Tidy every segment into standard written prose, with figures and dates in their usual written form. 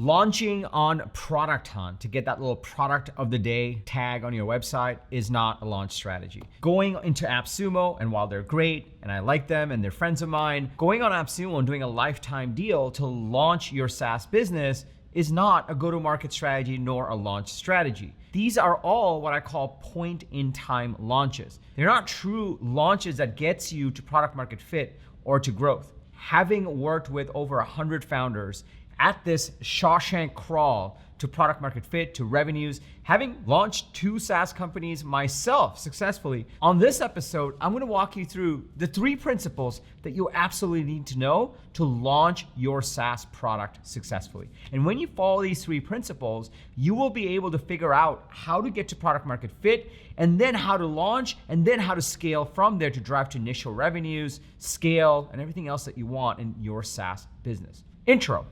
Launching on Product Hunt to get that little product of the day tag on your website is not a launch strategy. Going into AppSumo, and while they're great and I like them and they're friends of mine, going on AppSumo and doing a lifetime deal to launch your SaaS business is not a go-to-market strategy nor a launch strategy. These are all what I call point-in-time launches. They're not true launches that gets you to product market fit or to growth. Having worked with over 100 founders at this Shawshank crawl to product market fit, to revenues, having launched 2 SaaS companies myself successfully, on this episode, I'm gonna walk you through the 3 principles that you absolutely need to know to launch your SaaS product successfully. And when you follow these 3 principles, you will be able to figure out how to get to product market fit, and then how to launch, and then how to scale from there to drive to initial revenues, scale, and everything else that you want in your SaaS business. Intro.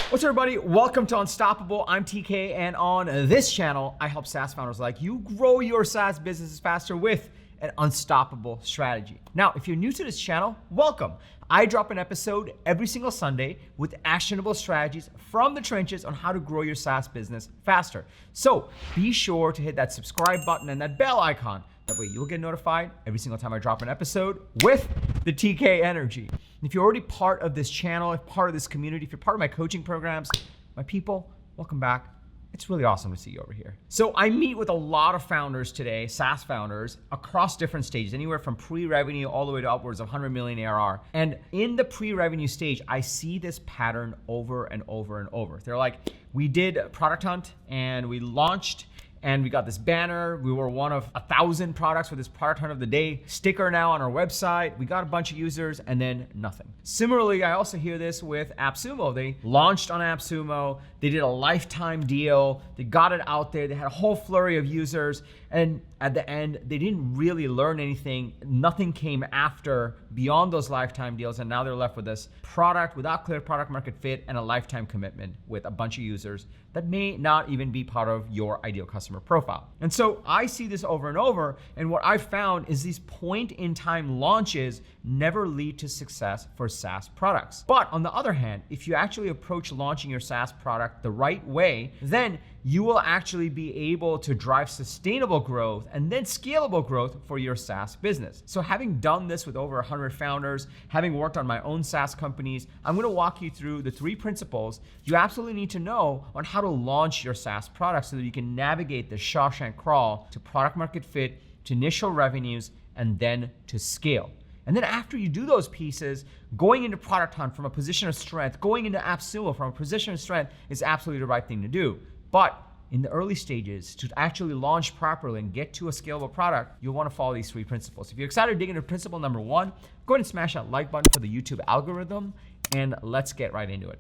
What's up, everybody? Welcome to Unstoppable. I'm TK, and on this channel, I help SaaS founders like you grow your SaaS businesses faster with an unstoppable strategy. Now, if you're new to this channel, welcome. I drop an episode every single Sunday with actionable strategies from the trenches on how to grow your SaaS business faster. So be sure to hit that subscribe button and that bell icon. That way you'll get notified every single time I drop an episode with the TK energy. If you're already part of this channel, if part of this community, if you're part of my coaching programs, my people, welcome back. It's really awesome to see you over here. So I meet with a lot of founders today, SaaS founders, across different stages, anywhere from pre-revenue all the way to upwards of 100 million ARR. And in the pre-revenue stage, I see this pattern over and over and over. They're like, we did Product Hunt and we launched and we got this banner. We were one of 1,000 products with this Product Hunt of the Day sticker now on our website. We got a bunch of users and then nothing. Similarly, I also hear this with AppSumo. They launched on AppSumo. They did a lifetime deal. They got it out there. They had a whole flurry of users. And at the end, they didn't really learn anything. Nothing came after beyond those lifetime deals. And now they're left with this product without clear product market fit and a lifetime commitment with a bunch of users that may not even be part of your ideal customer profile. And so I see this over and over. And what I've found is these point-in-time launches never lead to success for SaaS products. But on the other hand, if you actually approach launching your SaaS product the right way, then you will actually be able to drive sustainable growth and then scalable growth for your SaaS business. So having done this with over 100 founders, having worked on my own SaaS companies, I'm gonna walk you through the 3 principles you absolutely need to know on how to launch your SaaS product so that you can navigate the Shawshank crawl to product market fit, to initial revenues, and then to scale. And then after you do those pieces, going into Product Hunt from a position of strength, going into AppSumo from a position of strength is absolutely the right thing to do. But in the early stages, to actually launch properly and get to a scalable product, you'll want to follow these 3 principles. If you're excited to dig into principle number 1, go ahead and smash that like button for the YouTube algorithm, and let's get right into it.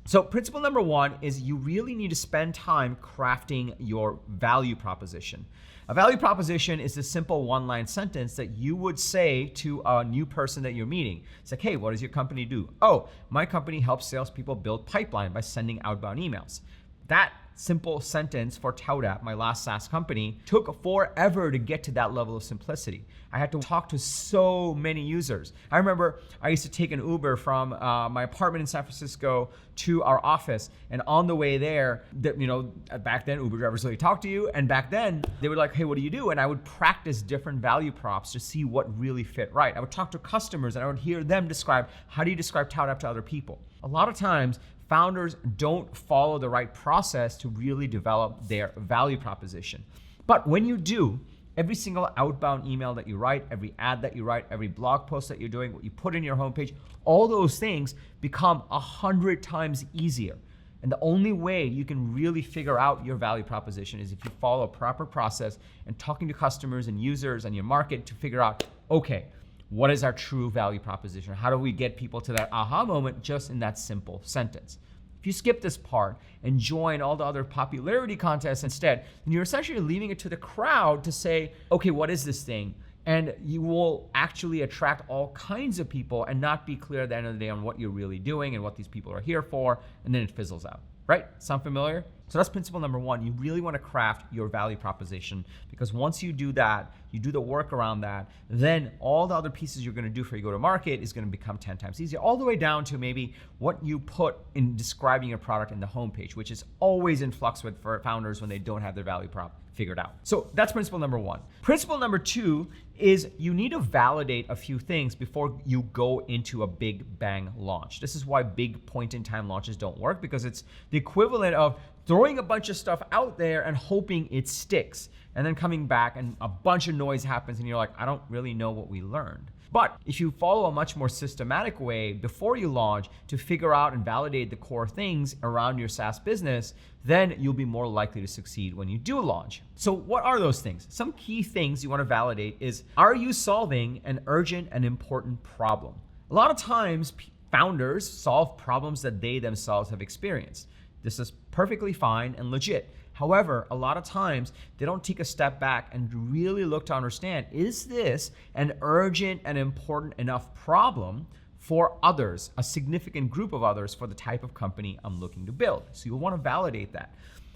So principle number 1 is you really need to spend time crafting your value proposition. A value proposition is a simple 1-line sentence that you would say to a new person that you're meeting. It's like, hey, what does your company do? Oh, my company helps salespeople build pipeline by sending outbound emails. That simple sentence for ToutApp, my last SaaS company, took forever to get to that level of simplicity. I had to talk to so many users. I remember I used to take an Uber from my apartment in San Francisco to our office, and on the way there, back then Uber drivers really talked to you, and back then they were like, hey, what do you do? And I would practice different value props to see what really fit right. I would talk to customers and I would hear them describe, how do you describe ToutApp to other people? A lot of times, founders don't follow the right process to really develop their value proposition. But when you do, every single outbound email that you write, every ad that you write, every blog post that you're doing, what you put in your homepage, all those things become 100 times easier. And the only way you can really figure out your value proposition is if you follow a proper process and talking to customers and users and your market to figure out, okay, what is our true value proposition? How do we get people to that aha moment just in that simple sentence? If you skip this part and join all the other popularity contests instead, then you're essentially leaving it to the crowd to say, okay, what is this thing? And you will actually attract all kinds of people and not be clear at the end of the day on what you're really doing and what these people are here for, and then it fizzles out, right? Sound familiar? So that's principle number one. You really want to craft your value proposition, because once you do that, you do the work around that, then all the other pieces you're going to do for your go-to-market is going to become 10 times easier, all the way down to maybe what you put in describing your product in the homepage, which is always in flux with for founders when they don't have their value prop figured out. So that's principle number one. Principle number two is you need to validate a few things before you go into a big bang launch. This is why big point in time launches don't work, because it's the equivalent of throwing a bunch of stuff out there and hoping it sticks, and then coming back and a bunch of noise happens and you're like, I don't really know what we learned. But if you follow a much more systematic way before you launch to figure out and validate the core things around your SaaS business, then you'll be more likely to succeed when you do launch. So what are those things? Some key things you want to validate is, are you solving an urgent and important problem? A lot of times founders solve problems that they themselves have experienced. This is perfectly fine and legit. However, a lot of times they don't take a step back and really look to understand, is this an urgent and important enough problem for others, a significant group of others, for the type of company I'm looking to build? So you'll want to validate that.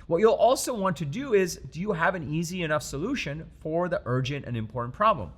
What you'll also want to do is, do you have an easy enough solution for the urgent and important problem?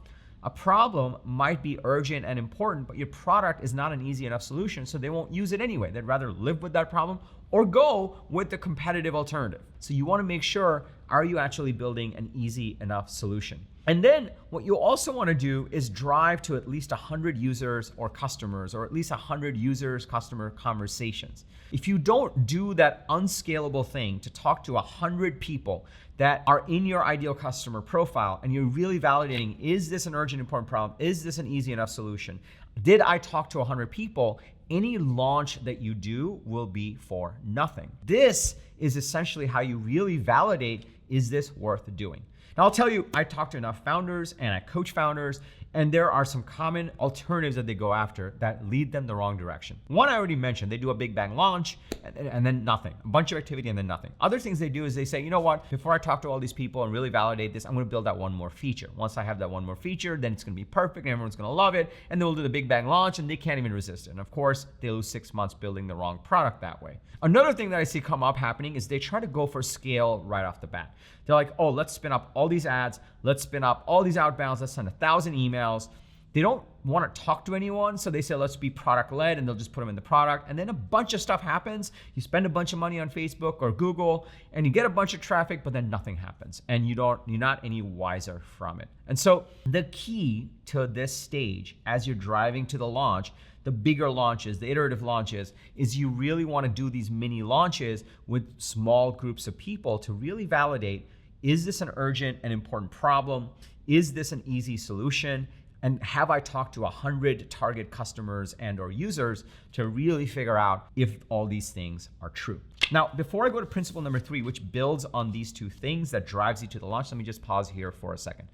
A problem might be urgent and important, but your product is not an easy enough solution, so they won't use it anyway. They'd rather live with that problem or go with the competitive alternative. So you want to make sure, are you actually building an easy enough solution? And then what you also want to do is drive to at least 100 users or customers, or at least 100 users, customer conversations. If you don't do that unscalable thing to talk to 100 people that are in your ideal customer profile, and you're really validating, is this an urgent, important problem? Is this an easy enough solution? Did I talk to 100 people? Any launch that you do will be for nothing. This is essentially how you really validate, is this worth doing? Now I'll tell you, I talk to enough founders and I coach founders, and there are some common alternatives that they go after that lead them the wrong direction. One I already mentioned, they do a big bang launch and then nothing, a bunch of activity and then nothing. Other things they do is they say, you know what, before I talk to all these people and really validate this, I'm gonna build out one more feature. Once I have that one more feature, then it's gonna be perfect and everyone's gonna love it, and then we'll do the big bang launch and they can't even resist it. And of course, they lose 6 months building the wrong product that way. Another thing that I see come up happening is they try to go for scale right off the bat. They're like, oh, let's spin up all these ads, let's spin up all these outbounds, let's send 1,000 emails. They don't want to talk to anyone, so they say, let's be product led, and they'll just put them in the product. And then a bunch of stuff happens. You spend a bunch of money on Facebook or Google, and you get a bunch of traffic, but then nothing happens, and you're not any wiser from it. And so the key to this stage, as you're driving to the launch, the bigger launches, the iterative launches, is you really want to do these mini launches with small groups of people to really validate, is this an urgent and important problem? Is this an easy solution? And have I talked to 100 target customers and or users to really figure out if all these things are true? Now, before I go to principle number 3, which builds on these two things that drives you to the launch, let me just pause here for a second.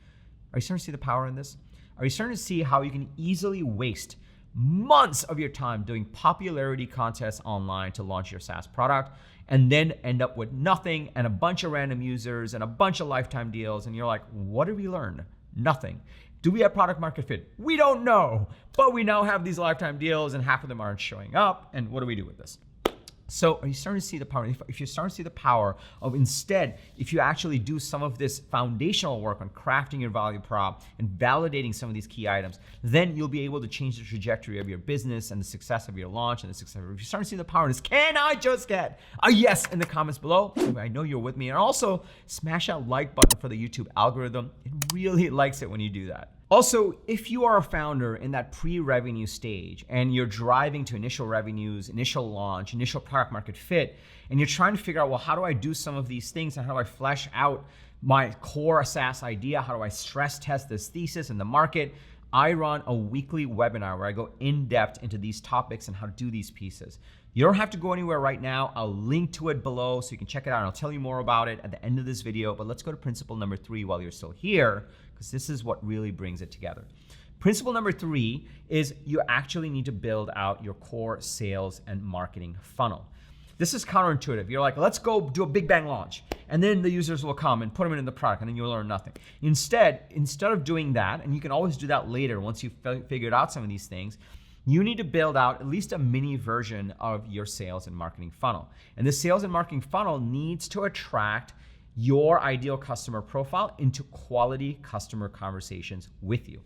Are you starting to see the power in this? Are you starting to see how you can easily waste months of your time doing popularity contests online to launch your SaaS product, and then end up with nothing and a bunch of random users and a bunch of lifetime deals, and you're like, what did we learn? Nothing. Do we have product market fit? We don't know, but we now have these lifetime deals and half of them aren't showing up, and what do we do with this? So are you starting to see the power? If you're starting to see the power of, instead, if you actually do some of this foundational work on crafting your value prop and validating some of these key items, then you'll be able to change the trajectory of your business and the success of your launch and the success of, if you're starting to see the power in this, can I just get a yes in the comments below? I know you're with me. And also smash that like button for the YouTube algorithm. It really likes it when you do that. Also, if you are a founder in that pre-revenue stage and you're driving to initial revenues, initial launch, initial product market fit, and you're trying to figure out, well, how do I do some of these things and how do I flesh out my core SaaS idea? How do I stress test this thesis in the market? I run a weekly webinar where I go in depth into these topics and how to do these pieces. You don't have to go anywhere right now. I'll link to it below so you can check it out, and I'll tell you more about it at the end of this video. But let's go to principle number 3 while you're still here, because this is what really brings it together. Principle number 3 is you actually need to build out your core sales and marketing funnel. This is counterintuitive. You're like, let's go do a big bang launch, and then the users will come and put them in the product, and then you'll learn nothing. Instead of doing that, and you can always do that later once you've figured out some of these things, you need to build out at least a mini version of your sales and marketing funnel. And the sales and marketing funnel needs to attract your ideal customer profile into quality customer conversations with you.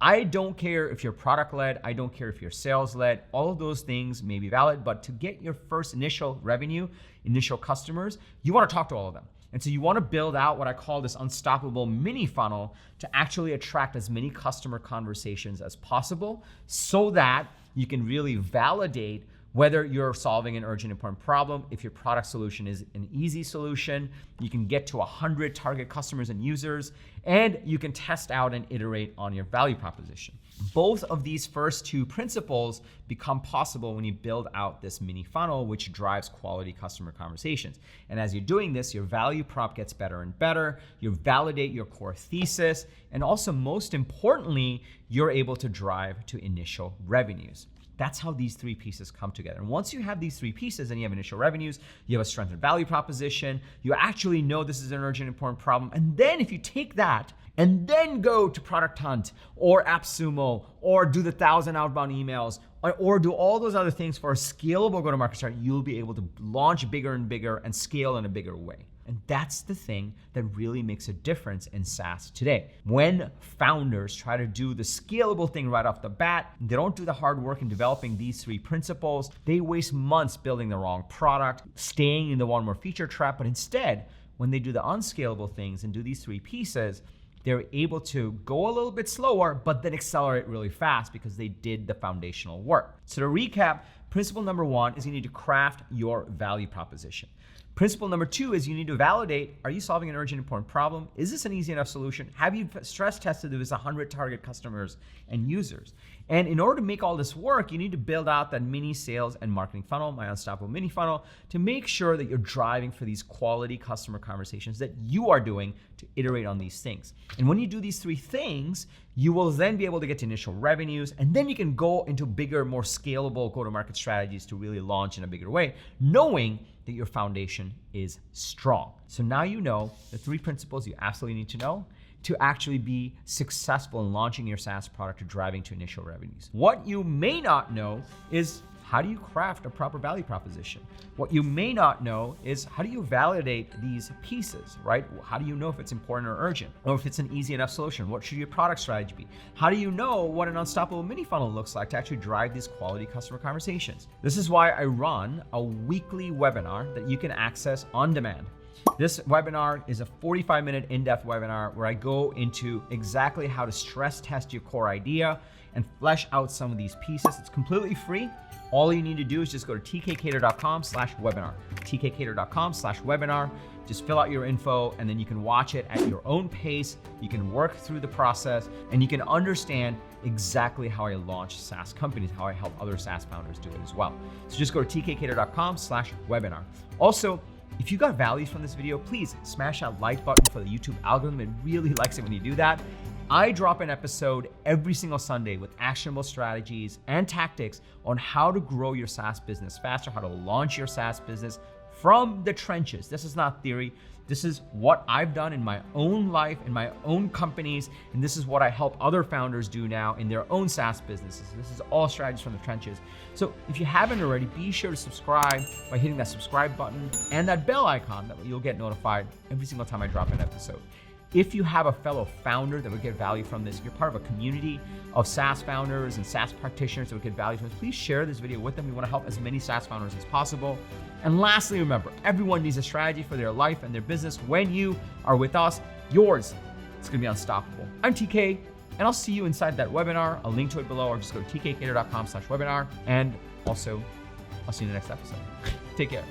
I don't care if you're product-led, I don't care if you're sales-led, all of those things may be valid, but to get your first initial revenue, initial customers, you wanna talk to all of them. And so you wanna build out what I call this unstoppable mini funnel to actually attract as many customer conversations as possible so that you can really validate whether you're solving an urgent, important problem. If your product solution is an easy solution, you can get to 100 target customers and users, and you can test out and iterate on your value proposition. Both of these first two principles become possible when you build out this mini funnel, which drives quality customer conversations. And as you're doing this, your value prop gets better and better, you validate your core thesis, and also most importantly, you're able to drive to initial revenues. That's how these three pieces come together. And once you have these three pieces and you have initial revenues, you have a strengthened value proposition, you actually know this is an urgent, important problem. And then if you take that and then go to Product Hunt or AppSumo or do the 1,000 outbound emails or do all those other things for a scalable go-to-market strategy, you'll be able to launch bigger and bigger and scale in a bigger way. And that's the thing that really makes a difference in SaaS today. When founders try to do the scalable thing right off the bat, they don't do the hard work in developing these three principles. They waste months building the wrong product, staying in the one more feature trap. But instead, when they do the unscalable things and do these three pieces, they're able to go a little bit slower, but then accelerate really fast because they did the foundational work. So to recap, principle number one is you need to craft your value proposition. Principle number two is you need to validate, are you solving an urgent, important problem? Is this an easy enough solution? Have you stress tested this 100 target customers and users? And in order to make all this work, you need to build out that mini sales and marketing funnel, my unstoppable mini funnel, to make sure that you're driving for these quality customer conversations that you are doing to iterate on these things. And when you do these three things, you will then be able to get to initial revenues, and then you can go into bigger, more scalable go-to-market strategies to really launch in a bigger way, knowing that your foundation is strong. So now you know the three principles you absolutely need to know to actually be successful in launching your SaaS product or driving to initial revenues. What you may not know is how do you craft a proper value proposition? What you may not know is how do you validate these pieces, right? How do you know if it's important or urgent, or if it's an easy enough solution? What should your product strategy be? How do you know what an unstoppable mini funnel looks like to actually drive these quality customer conversations? This is why I run a weekly webinar that you can access on demand. This webinar is a 45-minute in-depth webinar where I go into exactly how to stress test your core idea and flesh out some of these pieces. It's completely free. All you need to do is just go to tkcater.com/webinar, tkcater.com/webinar. Just fill out your info and then you can watch it at your own pace. You can work through the process and you can understand exactly how I launch SaaS companies, how I help other SaaS founders do it as well. So just go to tkcater.com/webinar. Also, if you got value from this video, please smash that like button for the YouTube algorithm. It really likes it when you do that. I drop an episode every single Sunday with actionable strategies and tactics on how to grow your SaaS business faster, how to launch your SaaS business from the trenches. This is not theory. This is what I've done in my own life, in my own companies, and this is what I help other founders do now in their own SaaS businesses. This is all strategies from the trenches. So if you haven't already, be sure to subscribe by hitting that subscribe button and that bell icon that you'll get notified every single time I drop an episode. If you have a fellow founder that would get value from this, if you're part of a community of SaaS founders and SaaS practitioners that would get value from this, please share this video with them. We want to help as many SaaS founders as possible. And lastly, remember, everyone needs a strategy for their life and their business. When you are with us, yours is going to be unstoppable. I'm TK, and I'll see you inside that webinar. I'll link to it below, or just go to tkcater.com/webinar. And also, I'll see you in the next episode. Take care.